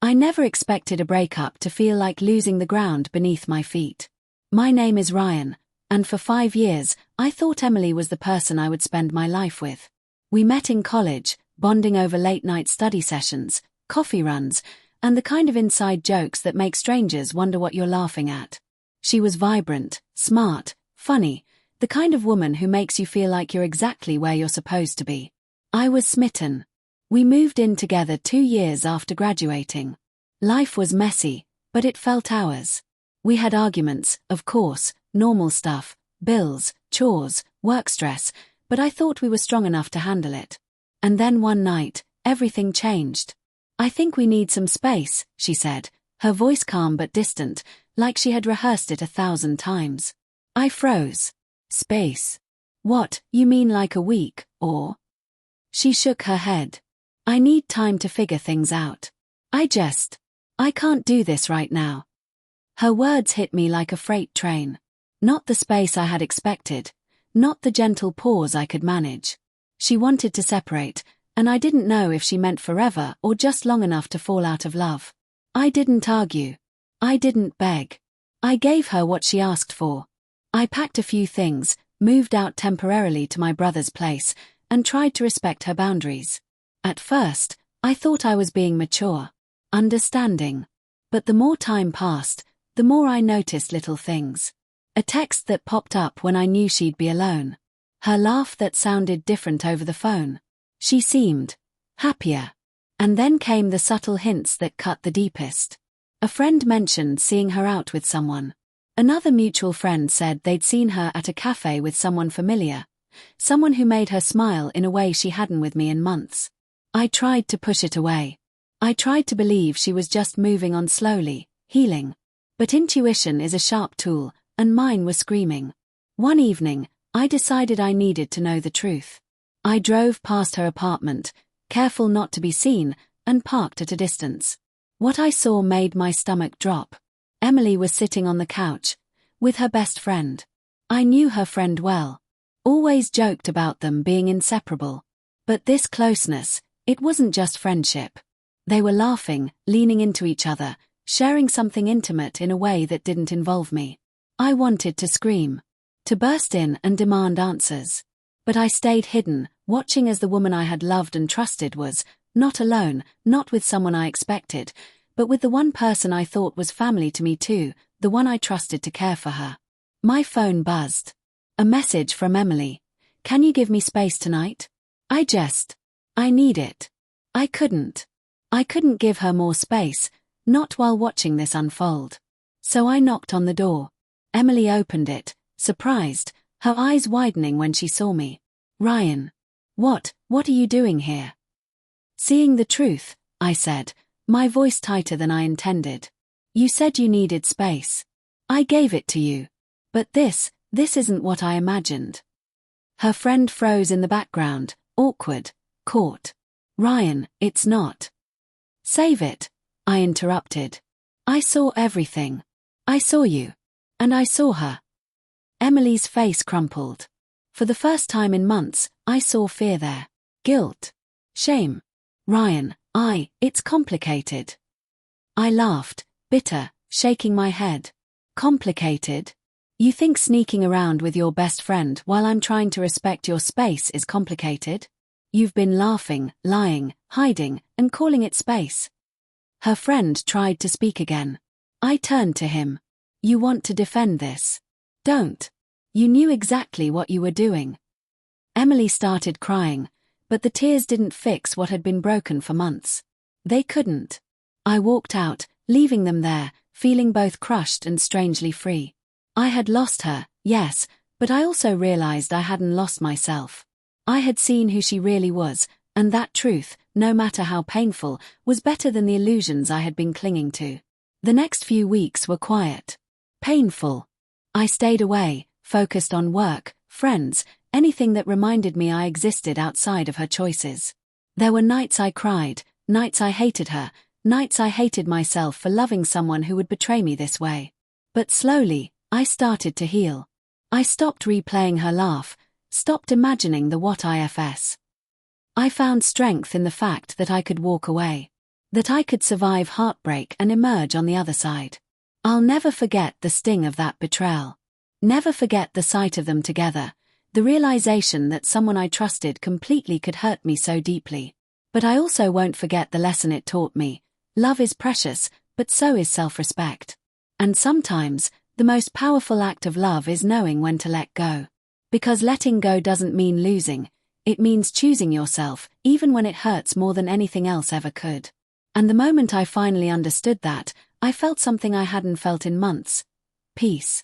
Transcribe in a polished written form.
I never expected a breakup to feel like losing the ground beneath my feet. My name is Ryan, and for 5 years, I thought Emily was the person I would spend my life with. We met in college, bonding over late-night study sessions, coffee runs, and the kind of inside jokes that make strangers wonder what you're laughing at. She was vibrant, smart, funny, the kind of woman who makes you feel like you're exactly where you're supposed to be. I was smitten. We moved in together 2 years after graduating. Life was messy, but it felt ours. We had arguments, of course, normal stuff, bills, chores, work stress, but I thought we were strong enough to handle it. And then one night, everything changed. "I think we need some space," she said, her voice calm but distant, like she had rehearsed it 1,000 times. I froze. "Space? What, you mean like a week, or?" She shook her head. "I need time to figure things out. I can't do this right now." Her words hit me like a freight train. Not the space I had expected, not the gentle pause I could manage. She wanted to separate, and I didn't know if she meant forever or just long enough to fall out of love. I didn't argue. I didn't beg. I gave her what she asked for. I packed a few things, moved out temporarily to my brother's place, and tried to respect her boundaries. At first, I thought I was being mature, understanding. But the more time passed, the more I noticed little things. A text that popped up when I knew she'd be alone. Her laugh that sounded different over the phone. She seemed happier. And then came the subtle hints that cut the deepest. A friend mentioned seeing her out with someone. Another mutual friend said they'd seen her at a cafe with someone familiar, someone who made her smile in a way she hadn't with me in months. I tried to push it away. I tried to believe she was just moving on slowly, healing. But intuition is a sharp tool, and mine was screaming. One evening, I decided I needed to know the truth. I drove past her apartment, careful not to be seen, and parked at a distance. What I saw made my stomach drop. Emily was sitting on the couch, with her best friend. I knew her friend well. Always joked about them being inseparable. But this closeness, it wasn't just friendship. They were laughing, leaning into each other, sharing something intimate in a way that didn't involve me. I wanted to scream, to burst in and demand answers. But I stayed hidden, watching as the woman I had loved and trusted was, not alone, not with someone I expected, but with the one person I thought was family to me too, the one I trusted to care for her. My phone buzzed. A message from Emily. "Can you give me space tonight? I need it." I couldn't give her more space, not while watching this unfold. So I knocked on the door. Emily opened it, surprised, her eyes widening when she saw me. "Ryan. What are you doing here?" "Seeing the truth," I said, my voice tighter than I intended. "You said you needed space. I gave it to you. But this isn't what I imagined." Her friend froze in the background, awkward, caught. "Ryan, it's not." "Save it," I interrupted. "I saw everything. I saw you. And I saw her." Emily's face crumpled. For the first time in months, I saw fear there. Guilt. Shame. "Ryan, it's complicated." I laughed, bitter, shaking my head. "Complicated? You think sneaking around with your best friend while I'm trying to respect your space is complicated? You've been laughing, lying, hiding, and calling it space." Her friend tried to speak again. I turned to him. "You want to defend this? Don't. You knew exactly what you were doing." Emily started crying, but the tears didn't fix what had been broken for months. They couldn't. I walked out, leaving them there, feeling both crushed and strangely free. I had lost her, yes, but I also realized I hadn't lost myself. I had seen who she really was, and that truth, no matter how painful, was better than the illusions I had been clinging to. The next few weeks were quiet. Painful. I stayed away, focused on work, friends, anything that reminded me I existed outside of her choices. There were nights I cried, nights I hated her, nights I hated myself for loving someone who would betray me this way. But slowly, I started to heal. I stopped replaying her laugh, stopped imagining the what ifs. I found strength in the fact that I could walk away. That I could survive heartbreak and emerge on the other side. I'll never forget the sting of that betrayal. Never forget the sight of them together, the realization that someone I trusted completely could hurt me so deeply. But I also won't forget the lesson it taught me. Love is precious, but so is self-respect. And sometimes, the most powerful act of love is knowing when to let go. Because letting go doesn't mean losing, it means choosing yourself, even when it hurts more than anything else ever could. And the moment I finally understood that, I felt something I hadn't felt in months. Peace.